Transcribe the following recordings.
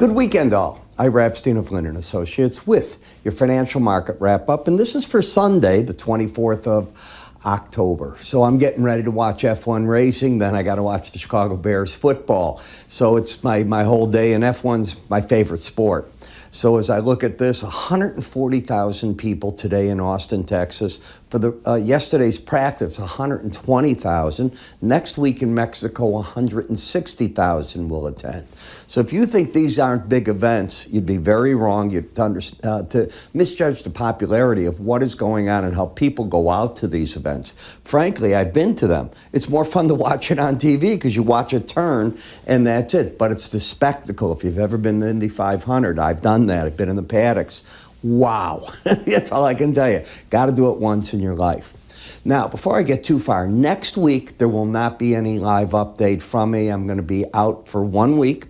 Good weekend, all. Ira Epstein of Linn Associates with your financial market wrap-up, and this is for Sunday, the 24th of October. So I'm getting ready to watch F1 racing, then I got to watch the Chicago Bears football. So it's my whole day, and F1's my favorite sport. So as I look at this, 140,000 people today in Austin, Texas. For the yesterday's practice, 120,000. Next week in Mexico, 160,000 will attend. So if you think these aren't big events, you'd be very wrong. You'd to misjudge the popularity of what is going on and how people go out to these events. Frankly, I've been to them. It's more fun to watch it on TV because you watch it turn and that's it. But it's the spectacle. If you've ever been to Indy 500, I've done that. I've been in the paddocks. Wow. That's all I can tell you. Got to do it once in your life. Now, before I get too far, next week there will not be any live update from me. I'm going to be out for 1 week.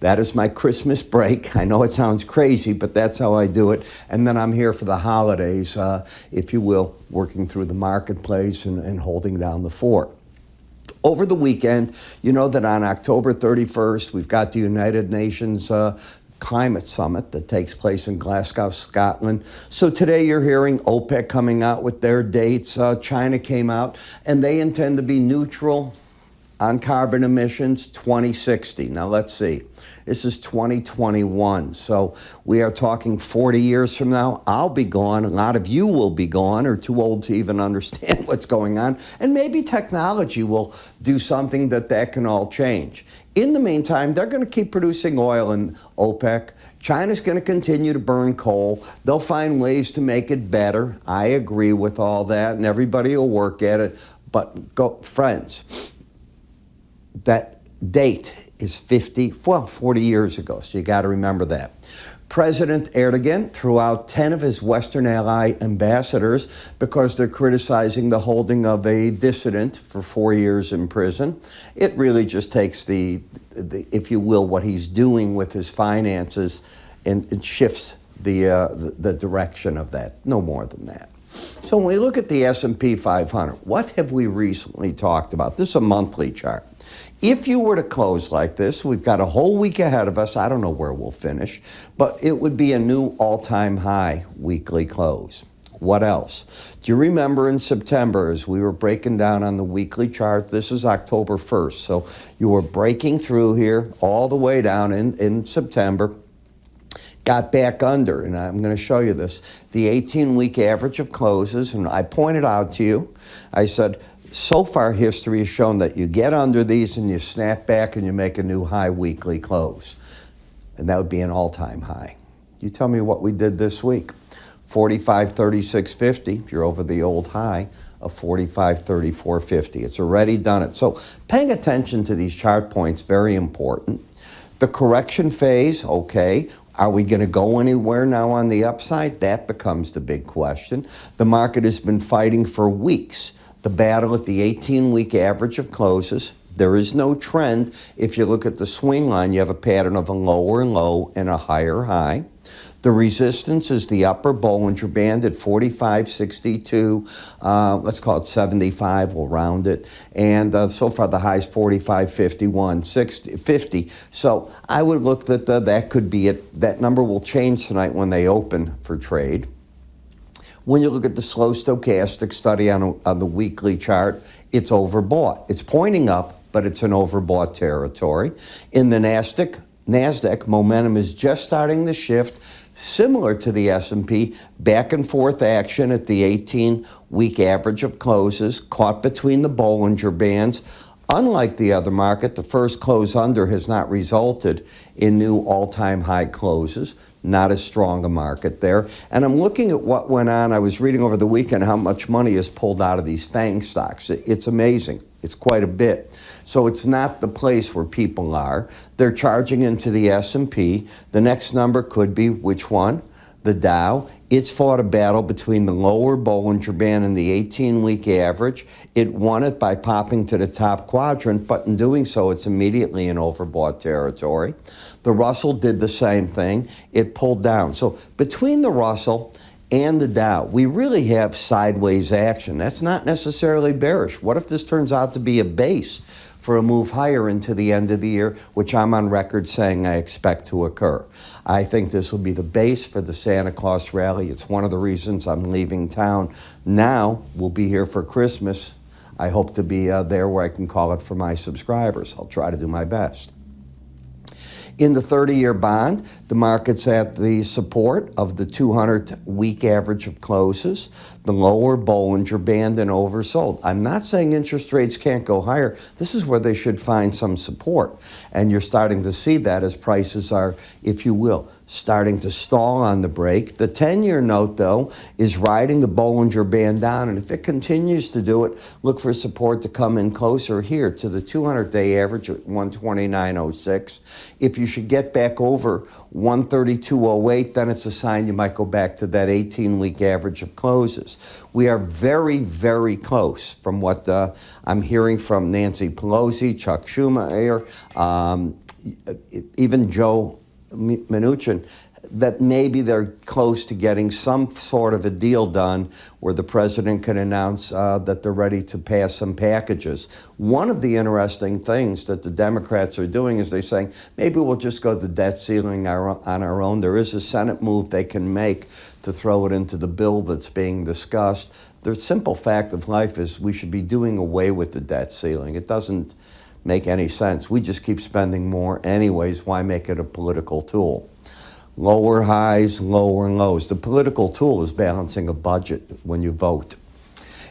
That is my Christmas break. I know it sounds crazy, but that's how I do it. And then I'm here for the holidays, if you will, working through the marketplace and holding down the fort. Over the weekend, you know that on October 31st, we've got the United Nations Climate Summit that takes place in Glasgow, Scotland. So today you're hearing OPEC coming out with their dates. China came out, and they intend to be neutral on carbon emissions 2060. Now let's see. This is 2021. So we are talking 40 years from now. I'll be gone. A lot of you will be gone or too old to even understand what's going on. And maybe technology will do something that can all change. In the meantime, they're going to keep producing oil in OPEC. China's going to continue to burn coal. They'll find ways to make it better. I agree with all that, and everybody will work at it. But friends, that date is 40 years ago, so you got to remember that. President Erdogan threw out 10 of his Western ally ambassadors because they're criticizing the holding of a dissident for 4 years in prison. It really just takes the if you will, what he's doing with his finances and it shifts the direction of that, no more than that. So when we look at the S&P 500, what have we recently talked about? This is a monthly chart. If you were to close like this, we've got a whole week ahead of us. I don't know where we'll finish, but it would be a new all-time high weekly close. What else? Do you remember in September as we were breaking down on the weekly chart? This is October 1st. So you were breaking through here all the way down in September. Got back under, and I'm going to show you this, the 18-week average of closes, and I pointed out to you, I said, so far history has shown that you get under these and you snap back and you make a new high weekly close. And that would be an all-time high. You tell me what we did this week. 45.3650, if you're over the old high of 45.3450. It's already done it. So paying attention to these chart points, very important. The correction phase, okay. Are we going to go anywhere now on the upside? That becomes the big question. The market has been fighting for weeks. The battle at the 18-week average of closes. There is no trend. If you look at the swing line, you have a pattern of a lower low and a higher high. The resistance is the upper Bollinger Band at 45.62. Let's call it 75. We'll round it. And so far the high is 45.51, 50. So I would look that that could be it. That number will change tonight when they open for trade. When you look at the slow stochastic study on the weekly chart, it's overbought. It's pointing up, but it's an overbought territory. In the NASDAQ, momentum is just starting to shift, similar to the S&P, back and forth action at the 18-week average of closes, caught between the Bollinger Bands. Unlike the other market, the first close under has not resulted in new all-time high closes. Not as strong a market there. And I'm looking at what went on. I was reading over the weekend how much money is pulled out of these FANG stocks. It's amazing. It's quite a bit. So it's not the place where people are. They're charging into the S&P. The next number could be which one? The Dow. It's fought a battle between the lower Bollinger Band and the 18-week average. It won it by popping to the top quadrant, but in doing so, it's immediately in overbought territory. The Russell did the same thing. It pulled down. So between the Russell and the Dow. We really have sideways action. That's not necessarily bearish. What if this turns out to be a base for a move higher into the end of the year, which I'm on record saying I expect to occur? I think this will be the base for the Santa Claus rally. It's one of the reasons I'm leaving town now. We'll be here for Christmas. I hope to be there where I can call it for my subscribers. I'll try to do my best. In the 30-year bond, the market's at the support of the 200-week average of closes, the lower Bollinger Band, and oversold. I'm not saying interest rates can't go higher. This is where they should find some support. And you're starting to see that as prices are, if you will, starting to stall on the break. The 10-year note, though, is riding the Bollinger Band down, and if it continues to do it, look for support to come in closer here to the 200-day average at 129.06. If you should get back over 132.08, then it's a sign you might go back to that 18-week average of closes. We are very, very close from what I'm hearing from Nancy Pelosi, Chuck Schumer, even Joe Mnuchin, that maybe they're close to getting some sort of a deal done where the president can announce that they're ready to pass some packages. One of the interesting things that the Democrats are doing is they're saying, maybe we'll just go to the debt ceiling on our own. There is a Senate move they can make to throw it into the bill that's being discussed. The simple fact of life is we should be doing away with the debt ceiling. It doesn't make any sense. We just keep spending more anyways. Why make it a political tool? Lower highs, lower lows. The political tool is balancing a budget when you vote.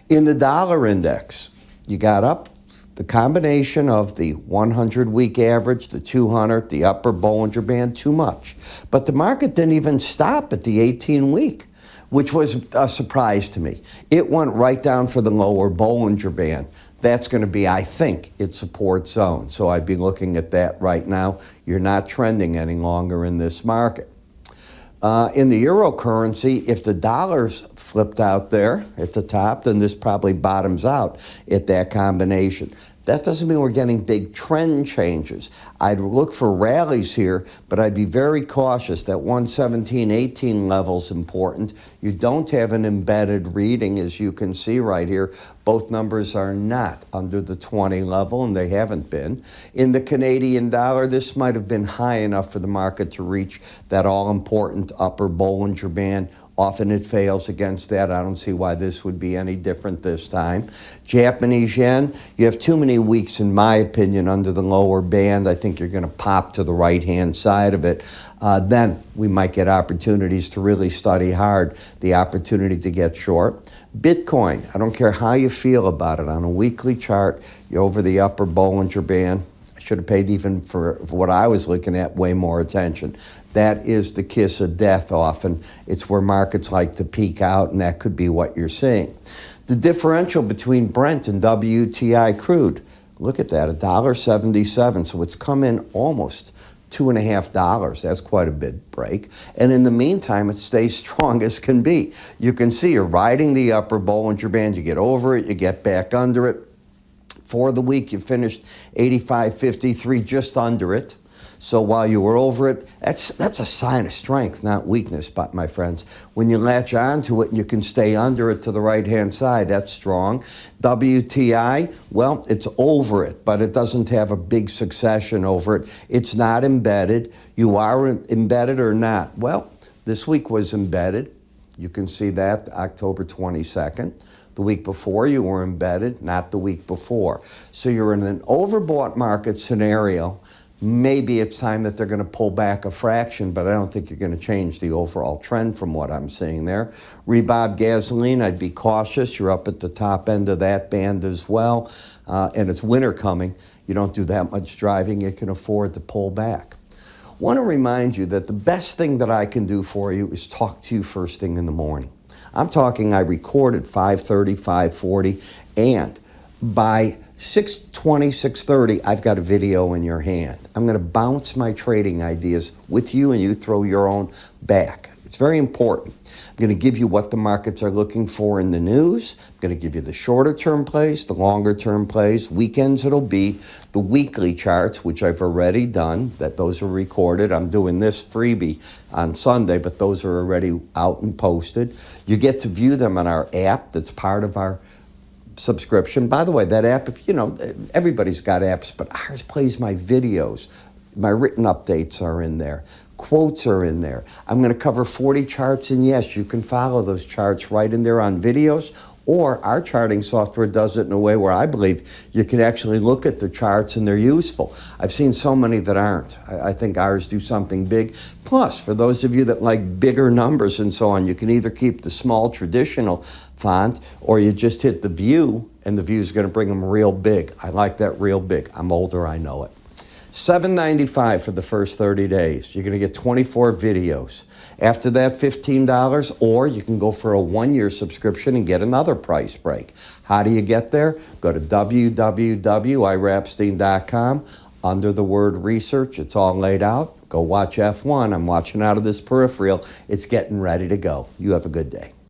In the dollar index, you got up the combination of the 100-week average, the 200, the upper Bollinger Band, too much. But the market didn't even stop at the 18-week, which was a surprise to me. It went right down for the lower Bollinger Band. That's going to be, I think, its support zone. So I'd be looking at that right now. You're not trending any longer in this market. In the eurocurrency, if the dollar's flipped out there at the top, then this probably bottoms out at that combination. That doesn't mean we're getting big trend changes. I'd look for rallies here, but I'd be very cautious. That 117.18 level's important. You don't have an embedded reading, as you can see right here. Both numbers are not under the 20 level, and they haven't been. In the Canadian dollar, this might have been high enough for the market to reach that all-important upper Bollinger Band. Often it fails against that. I don't see why this would be any different this time. Japanese yen, you have too many weeks, in my opinion, under the lower band. I think you're going to pop to the right-hand side of it. Then we might get opportunities to really study hard, the opportunity to get short. Bitcoin, I don't care how you feel about it. On a weekly chart, you're over the upper Bollinger Band. Should have paid even for what I was looking at way more attention. That is the kiss of death often. It's where markets like to peak out, and that could be what you're seeing. The differential between Brent and WTI crude, look at that, $1.77. So it's come in almost $2.50. That's quite a big break. And in the meantime, it stays strong as can be. You can see you're riding the upper Bollinger Band. You get over it, you get back under it. For the week, you finished 85.53, just under it. So while you were over it, that's a sign of strength, not weakness, my friends. When you latch onto it and you can stay under it to the right-hand side, that's strong. WTI, well, it's over it, but it doesn't have a big succession over it. It's not embedded. You are embedded or not? Well, this week was embedded. You can see that October 22nd. The week before you were embedded, not the week before. So you're in an overbought market scenario. Maybe it's time that they're going to pull back a fraction, but I don't think you're going to change the overall trend from what I'm seeing there. Rebob gasoline, I'd be cautious. You're up at the top end of that band as well. And it's winter coming. You don't do that much driving. You can afford to pull back. I want to remind you that the best thing that I can do for you is talk to you first thing in the morning. I'm talking I record at 5:30, 5:40, and By 6:20, 6:30, I've got a video in your hand. I'm going to bounce my trading ideas with you, and you throw your own back. It's very important. I'm going to give you what the markets are looking for in the news. I'm going to give you the shorter term plays, the longer term plays. Weekends, it'll be the weekly charts, which I've already done. Those are recorded. I'm doing this freebie on Sunday, but those are already out and posted. You get to view them on our app that's part of our subscription. By the way, that app, everybody's got apps, but ours plays my videos. My written updates are in there. Quotes are in there. I'm going to cover 40 charts, and yes, you can follow those charts right in there on videos, or our charting software does it in a way where I believe you can actually look at the charts and they're useful. I've seen so many that aren't. I think ours do something big. Plus, for those of you that like bigger numbers and so on, you can either keep the small traditional font, or you just hit the view, and the view is going to bring them real big. I like that real big. I'm older, I know it. $7.95 for the first 30 days. You're going to get 24 videos. After that, $15, or you can go for a 1-year subscription and get another price break. How do you get there? Go to www.iraepstein.com. Under the word research, it's all laid out. Go watch F1. I'm watching out of this peripheral. It's getting ready to go. You have a good day.